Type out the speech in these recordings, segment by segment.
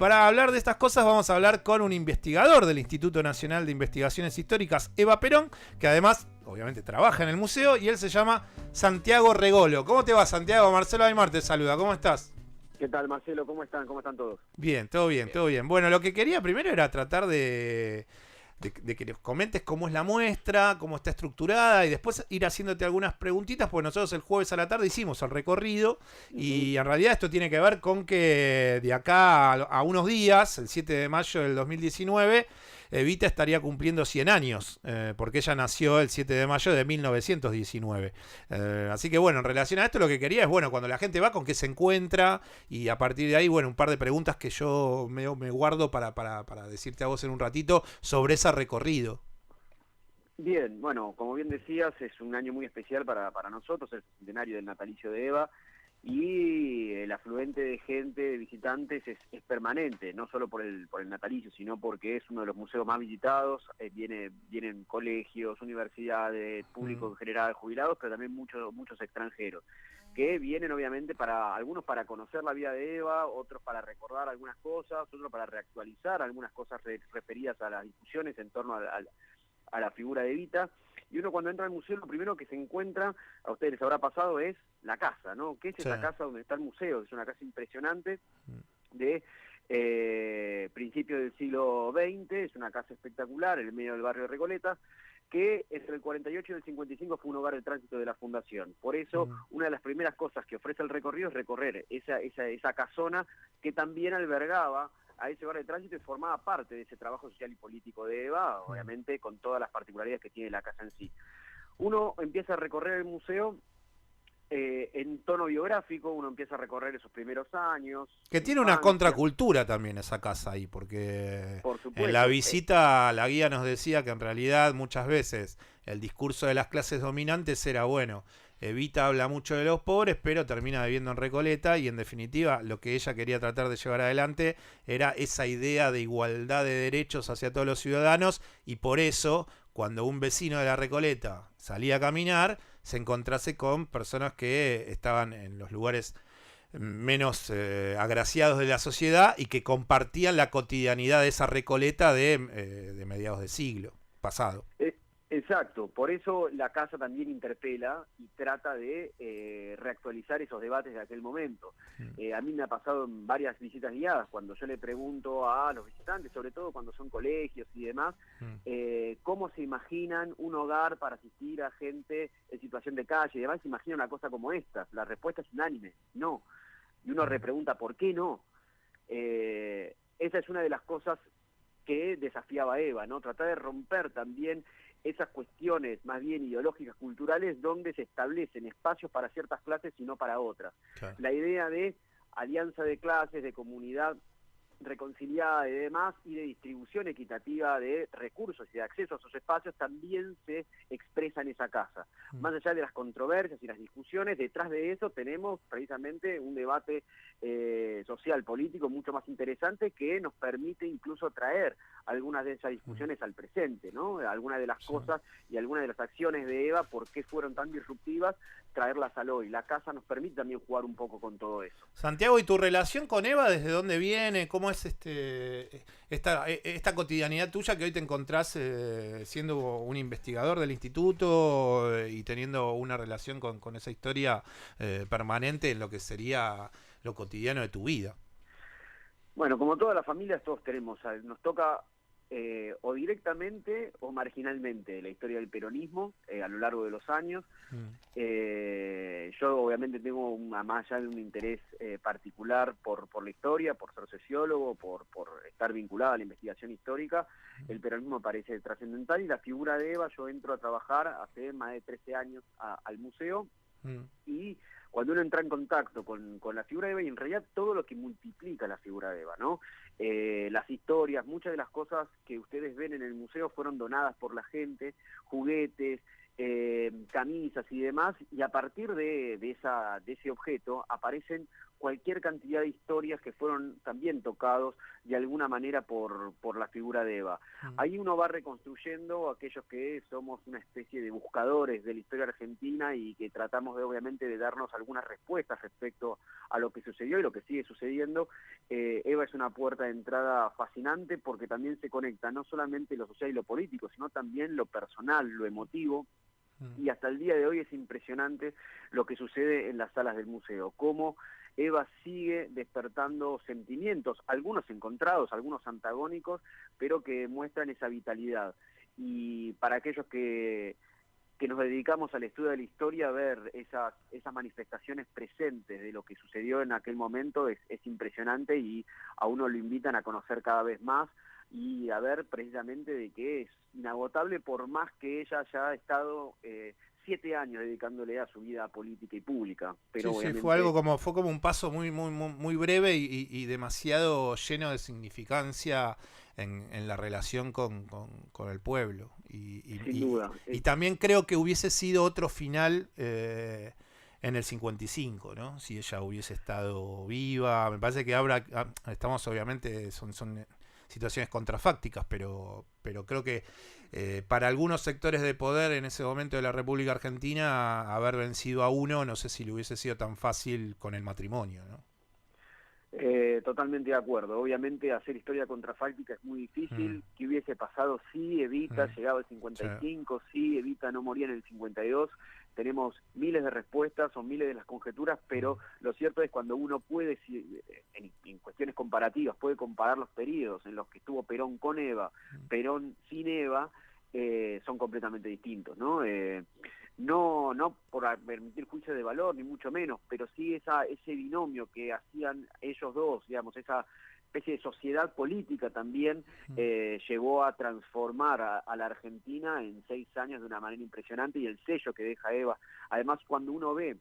para hablar de estas cosas vamos a hablar con un investigador del Instituto Nacional de Investigaciones Históricas, Eva Perón, que además, obviamente, trabaja en el museo, y él se llama Santiago Regolo. ¿Cómo te va, Santiago? Marcelo Aymar te saluda, ¿cómo estás? ¿Qué tal, Marcelo? ¿Cómo están? ¿Cómo están todos? Bien, todo bien, todo bien. Bueno, lo que quería primero era tratar de que nos comentes cómo es la muestra, cómo está estructurada, y después ir haciéndote algunas preguntitas, porque nosotros el jueves a la tarde hicimos el recorrido, Ujú. y en realidad esto tiene que ver con que de acá a unos días, el 7 de mayo del 2019, Evita estaría cumpliendo 100 años, porque ella nació el 7 de mayo de 1919. Así que bueno, en relación a esto lo que quería es, bueno, cuando la gente va, con qué se encuentra, y a partir de ahí, bueno, un par de preguntas que yo me guardo para decirte a vos en un ratito sobre ese recorrido. Bien, bueno, como bien decías, es un año muy especial para nosotros, el centenario del natalicio de Eva, y el afluente de gente, de visitantes, es permanente, no solo por el natalicio, sino porque es uno de los museos más visitados, vienen colegios, universidades, público Mm, en general, jubilados, pero también muchos extranjeros, que vienen obviamente algunos para conocer la vida de Eva, otros para recordar algunas cosas, otros para reactualizar algunas cosas referidas a las discusiones en torno a la figura de Evita. Y uno cuando entra al museo lo primero que se encuentra, a ustedes les habrá pasado, es la casa, ¿no? ¿Qué es sí. esa casa donde está el museo? Es una casa impresionante Mm, de principios del siglo XX, es una casa espectacular en el medio del barrio de Recoleta, que entre el 48 y el 55 fue un hogar de tránsito de la Fundación. Por eso, mm, una de las primeras cosas que ofrece el recorrido es recorrer esa casona que también albergaba a ese hogar de tránsito y formaba parte de ese trabajo social y político de Eva, mm. obviamente con todas las particularidades que tiene la casa en sí. Uno empieza a recorrer el museo en tono biográfico, uno empieza a recorrer esos primeros años, Que su tiene una infancia, contracultura también esa casa ahí, porque por en la supuesto. visita la guía nos decía que en realidad muchas veces el discurso de las clases dominantes era, bueno, Evita habla mucho de los pobres, pero termina viviendo en Recoleta, y en definitiva lo que ella quería tratar de llevar adelante era esa idea de igualdad de derechos hacia todos los ciudadanos, y por eso cuando un vecino de la Recoleta salía a caminar, se encontrase con personas que estaban en los lugares menos agraciados de la sociedad, y que compartían la cotidianidad de esa Recoleta de mediados de siglo pasado. Eh, exacto, por eso la casa también interpela y trata de reactualizar esos debates de aquel momento. Mm, A mí me ha pasado en varias visitas guiadas, cuando yo le pregunto a los visitantes, sobre todo cuando son colegios y demás, mm, cómo se imaginan un hogar para asistir a gente en situación de calle y demás, se imagina una cosa como esta. La respuesta es unánime, no. Y uno mm, repregunta, ¿por qué no? Esa es una de las cosas que desafiaba a Eva, ¿no? Tratar de romper también esas cuestiones más bien ideológicas, culturales, donde se establecen espacios para ciertas clases y no para otras. claro. La idea de alianza de clases, de comunidad reconciliada y demás, y de distribución equitativa de recursos y de acceso a esos espacios también se expresa en esa casa. Mm, Más allá de las controversias y las discusiones, detrás de eso tenemos precisamente un debate social, político mucho más interesante, que nos permite incluso traer algunas de esas mm, discusiones al presente, ¿no? Algunas de las sí. cosas y algunas de las acciones de Eva, por qué fueron tan disruptivas, traerlas al hoy. La casa nos permite también jugar un poco con todo eso. Santiago, ¿y tu relación con Eva desde dónde viene? ¿Cómo es esta cotidianidad tuya que hoy te encontrás siendo un investigador del instituto, y teniendo una relación con esa historia permanente en lo que sería lo cotidiano de tu vida? Bueno, como todas las familias, todos nos toca o directamente o marginalmente la historia del peronismo a lo largo de los años. Mm, Yo obviamente tengo más allá de un interés particular por la historia, por ser sociólogo, por estar vinculado a la investigación histórica. El peronismo me parece trascendental, y la figura de Eva, yo entro a trabajar hace más de 13 años al museo, mm, y cuando uno entra en contacto con la figura de Eva, y en realidad todo lo que multiplica la figura de Eva, ¿no? Las historias, muchas de las cosas que ustedes ven en el museo fueron donadas por la gente, juguetes, camisas y demás, y a partir de ese objeto aparecen cualquier cantidad de historias que fueron también tocados de alguna manera por la figura de Eva. Ahí uno va reconstruyendo aquellos que somos una especie de buscadores de la historia argentina y que tratamos de, obviamente, de darnos algunas respuestas respecto a lo que sucedió y lo que sigue sucediendo. Eva es una puerta de entrada fascinante porque también se conecta no solamente lo social y lo político, sino también lo personal, lo emotivo. Y hasta el día de hoy es impresionante lo que sucede en las salas del museo, cómo Eva sigue despertando sentimientos, algunos encontrados, algunos antagónicos, pero que muestran esa vitalidad. Y para aquellos que nos dedicamos al estudio de la historia, ver esas manifestaciones presentes de lo que sucedió en aquel momento es impresionante, y a uno lo invitan a conocer cada vez más y a ver precisamente de que es inagotable, por más que ella haya estado 7 años dedicándole a su vida política y pública. Pero Sí, obviamente fue como un paso muy breve y demasiado lleno de significancia en la relación con el pueblo. Sin duda. Y también creo que hubiese sido otro final en el 55, ¿no? Si ella hubiese estado viva. Me parece que ahora estamos, obviamente, son situaciones contrafácticas, pero creo que para algunos sectores de poder en ese momento de la República Argentina, haber vencido a uno, no sé si le hubiese sido tan fácil con el matrimonio, ¿no? Totalmente de acuerdo. Obviamente hacer historia contrafáctica es muy difícil. ¿Qué hubiese pasado si Evita llegaba al 55? Si Evita no moría en el 52? Tenemos miles de respuestas, son miles de las conjeturas, pero lo cierto es cuando uno puede, en cuestiones comparativas, puede comparar los periodos en los que estuvo Perón con Eva, Perón sin Eva, son completamente distintos, ¿no? No por permitir juicio de valor, ni mucho menos, pero sí ese binomio que hacían ellos dos, digamos, esa especie de sociedad política también llevó a transformar a la Argentina en 6 años de una manera impresionante, y el sello que deja Eva. Además, cuando uno ve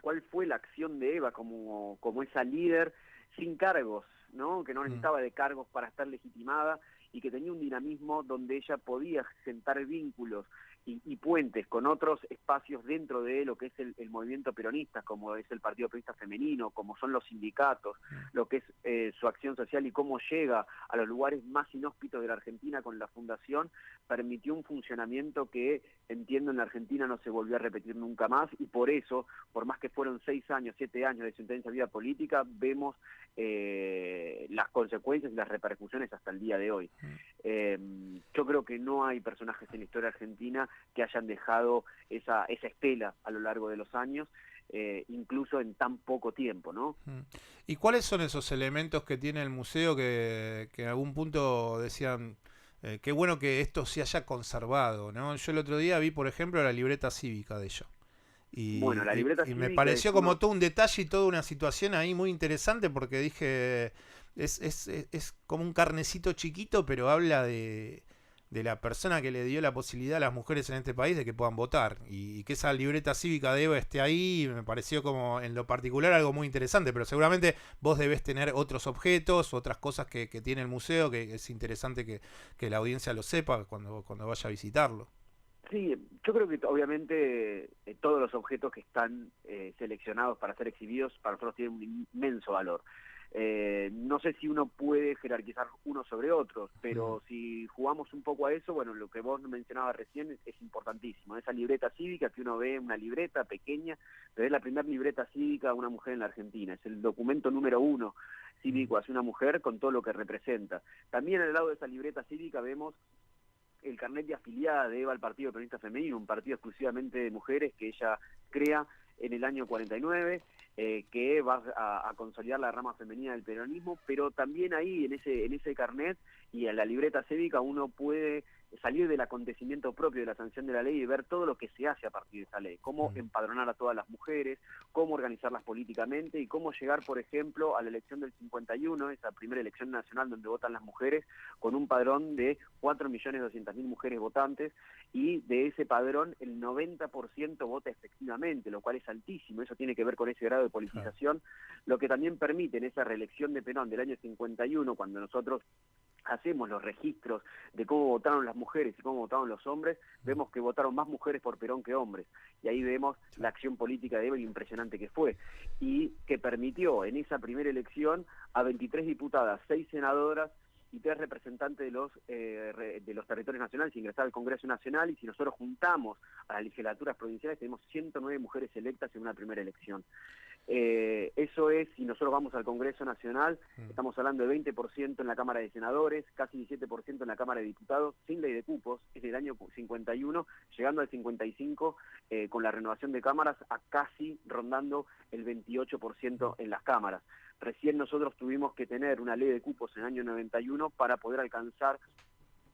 cuál fue la acción de Eva como esa líder sin cargos, ¿no? Que no necesitaba de cargos para estar legitimada, y que tenía un dinamismo donde ella podía sentar vínculos y puentes con otros espacios dentro de lo que es el movimiento peronista, como es el Partido Peronista Femenino, como son los sindicatos, lo que es su acción social, y cómo llega a los lugares más inhóspitos de la Argentina con la fundación, permitió un funcionamiento que, entiendo, en la Argentina no se volvió a repetir nunca más, y por eso, por más que fueron 6 años, 7 años de su intensa vida política, vemos las consecuencias y las repercusiones hasta el día de hoy. Yo creo que no hay personajes en la historia argentina que hayan dejado esa estela a lo largo de los años, incluso en tan poco tiempo, ¿no? ¿Y cuáles son esos elementos que tiene el museo que en algún punto decían qué bueno que esto se haya conservado, ¿no? Yo el otro día vi, por ejemplo, la libreta cívica de ella. Bueno, la libreta y me cívica pareció como todo un detalle y toda una situación ahí muy interesante, porque dije, es como un carnecito chiquito, pero habla de la persona que le dio la posibilidad a las mujeres en este país de que puedan votar, y que esa libreta cívica de Eva esté ahí, me pareció como en lo particular algo muy interesante. Pero seguramente vos debés tener otros objetos, otras cosas que tiene el museo, que es interesante que la audiencia lo sepa cuando vaya a visitarlo. Sí, yo creo que obviamente todos los objetos que están seleccionados para ser exhibidos para nosotros tienen un inmenso valor. No sé si uno puede jerarquizar uno sobre otros, pero si jugamos un poco a eso, bueno, lo que vos mencionabas recién es importantísimo. Esa libreta cívica que uno ve, una libreta pequeña, pero es la primera libreta cívica de una mujer en la Argentina. Es el documento número 1 cívico hacia una mujer, con todo lo que representa. También al lado de esa libreta cívica vemos el carnet de afiliada de Eva al Partido Peronista Femenino, un partido exclusivamente de mujeres que ella crea en el año 49, que va a consolidar la rama femenina del peronismo, pero también ahí en ese carnet y en la libreta cívica uno puede salir del acontecimiento propio de la sanción de la ley y ver todo lo que se hace a partir de esa ley, cómo empadronar a todas las mujeres, cómo organizarlas políticamente y cómo llegar, por ejemplo, a la elección del 51, esa primera elección nacional donde votan las mujeres, con un padrón de 4.200.000 mujeres votantes, y de ese padrón el 90% vota efectivamente, lo cual es altísimo. Eso tiene que ver con ese grado de politización, lo que también permite en esa reelección de Perón del año 51, cuando nosotros hacemos los registros de cómo votaron las mujeres y cómo votaron los hombres, vemos que votaron más mujeres por Perón que hombres. Y ahí vemos la acción política de Eva, lo impresionante que fue. Y que permitió en esa primera elección a 23 diputadas, 6 senadoras y 3 representantes de los territorios nacionales ingresar al Congreso Nacional. Y si nosotros juntamos a las legislaturas provinciales, tenemos 109 mujeres electas en una primera elección. Eso es, si nosotros vamos al Congreso Nacional, estamos hablando de 20% en la Cámara de Senadores, casi 17% en la Cámara de Diputados, sin ley de cupos, es del año 51, llegando al 55, con la renovación de cámaras, a casi rondando el 28% en las cámaras. Recién nosotros tuvimos que tener una ley de cupos en el año 91 para poder alcanzar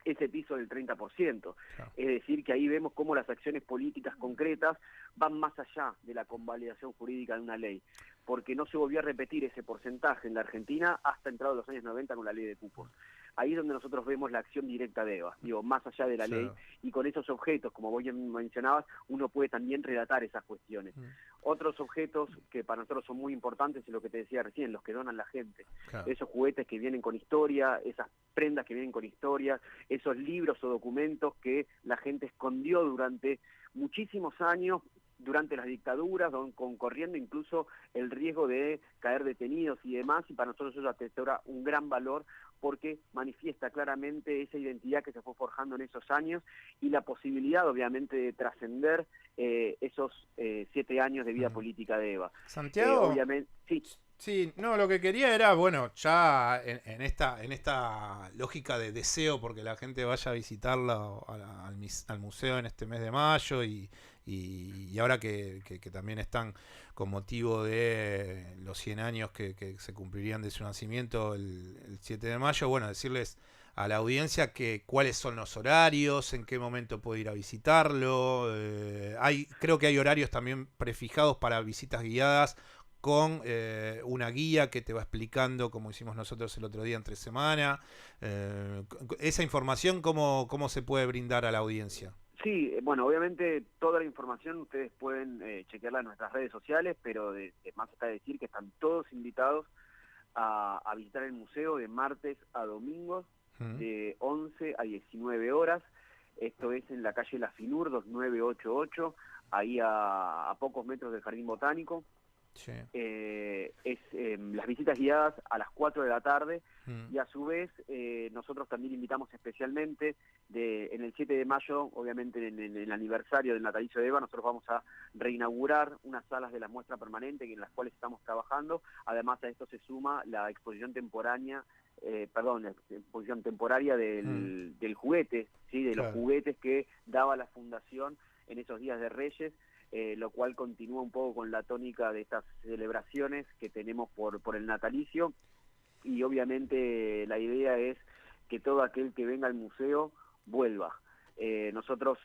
ese piso del 30%. Claro. Es decir, que ahí vemos cómo las acciones políticas concretas van más allá de la convalidación jurídica de una ley, porque no se volvió a repetir ese porcentaje en la Argentina hasta entrados los años 90 con la ley de cupos. Ahí es donde nosotros vemos la acción directa de Eva, digo, más allá de la ley, y con esos objetos, como vos ya mencionabas, uno puede también relatar esas cuestiones. Otros objetos que para nosotros son muy importantes es lo que te decía recién, los que donan la gente. Claro. Esos juguetes que vienen con historia, esas prendas que vienen con historia, esos libros o documentos que la gente escondió durante muchísimos años, durante las dictaduras, corriendo incluso el riesgo de caer detenidos y demás, y para nosotros eso atesora un gran valor porque manifiesta claramente esa identidad que se fue forjando en esos años y la posibilidad obviamente de trascender esos 7 años de vida política de Eva. Santiago, obviamente, sí. Sí, no, lo que quería era, bueno, ya en esta lógica de deseo, porque la gente vaya a visitarla al museo en este mes de mayo y ahora que también están con motivo de los 100 años que se cumplirían de su nacimiento el 7 de mayo, bueno, decirles a la audiencia que cuáles son los horarios, en qué momento puede ir a visitarlo. Creo que hay horarios también prefijados para visitas guiadas con una guía que te va explicando, como hicimos nosotros el otro día entre semana. Esa información, ¿cómo se puede brindar a la audiencia? Sí, bueno, obviamente toda la información ustedes pueden chequearla en nuestras redes sociales, pero más está decir que están todos invitados a visitar el museo de martes a domingos, de 11 a 19 horas. Esto es en la calle La Finur 2988, ahí a pocos metros del Jardín Botánico. Sí. Las visitas guiadas a las 4 de la tarde y a su vez nosotros también invitamos especialmente en el 7 de mayo, obviamente en el aniversario del natalicio de Eva, nosotros vamos a reinaugurar unas salas de la muestra permanente en las cuales estamos trabajando. Además a esto se suma la exposición temporaria del juguete, ¿sí? De los juguetes que daba la fundación en esos días de Reyes. Lo cual continúa un poco con la tónica de estas celebraciones que tenemos por el natalicio, y obviamente la idea es que todo aquel que venga al museo vuelva. Nosotros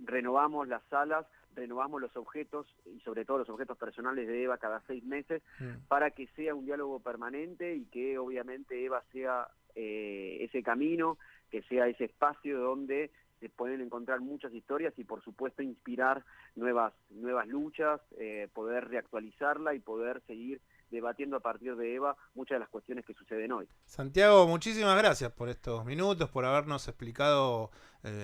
renovamos las salas, renovamos los objetos y sobre todo los objetos personales de Eva cada 6 meses para que sea un diálogo permanente y que obviamente Eva sea ese camino, que sea ese espacio donde se pueden encontrar muchas historias y por supuesto inspirar nuevas luchas, poder reactualizarla y poder seguir debatiendo a partir de Eva muchas de las cuestiones que suceden hoy. Santiago, muchísimas gracias por estos minutos, por habernos explicado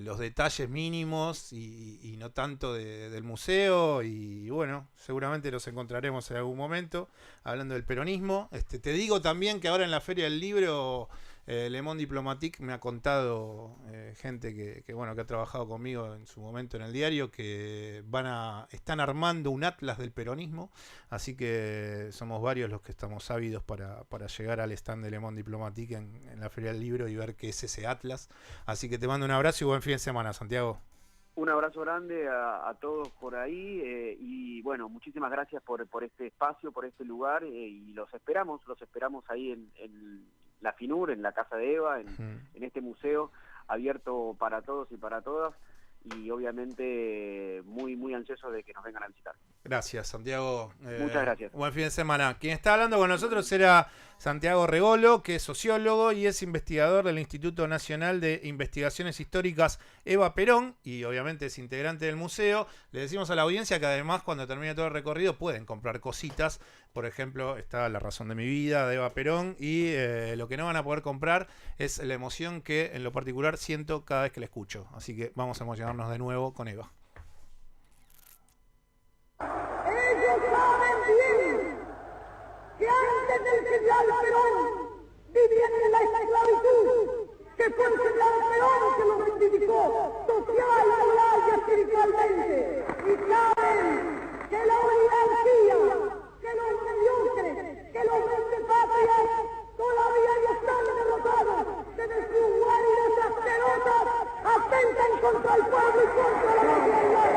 los detalles mínimos y no tanto del museo, y bueno, seguramente los encontraremos en algún momento hablando del peronismo. Te digo también que ahora en la Feria del Libro Le Monde Diplomatique me ha contado gente que ha trabajado conmigo en su momento en el diario, que están armando un atlas del peronismo, así que somos varios los que estamos ávidos para llegar al stand de Le Monde Diplomatique en la Feria del Libro y ver qué es ese atlas. Así que te mando un abrazo y buen fin de semana, Santiago. Un abrazo grande a todos por ahí y bueno, muchísimas gracias por este espacio, por este lugar, y los esperamos ahí en la Finur, en la Casa de Eva, en este museo abierto para todos y para todas, y obviamente muy, muy ansiosos de que nos vengan a visitar. Gracias, Santiago. Muchas gracias. Buen fin de semana. Quien está hablando con nosotros era Santiago Regolo, que es sociólogo y es investigador del Instituto Nacional de Investigaciones Históricas Eva Perón, y obviamente es integrante del museo. Le decimos a la audiencia que además, cuando termine todo el recorrido, pueden comprar cositas. Por ejemplo, está La razón de mi vida, de Eva Perón, y lo que no van a poder comprar es la emoción que en lo particular siento cada vez que la escucho. Así que vamos a emocionarnos de nuevo con Eva. Ellos saben bien que antes del general Perón vivían en la esclavitud, que fue el general Perón que los reivindicó social, moral y espiritualmente. Y saben que la oligarquía, que los mediocres, que los vendepatrias todavía no están derrotados, que de sus guaridas asquerosas atentan contra el pueblo y contra la nación.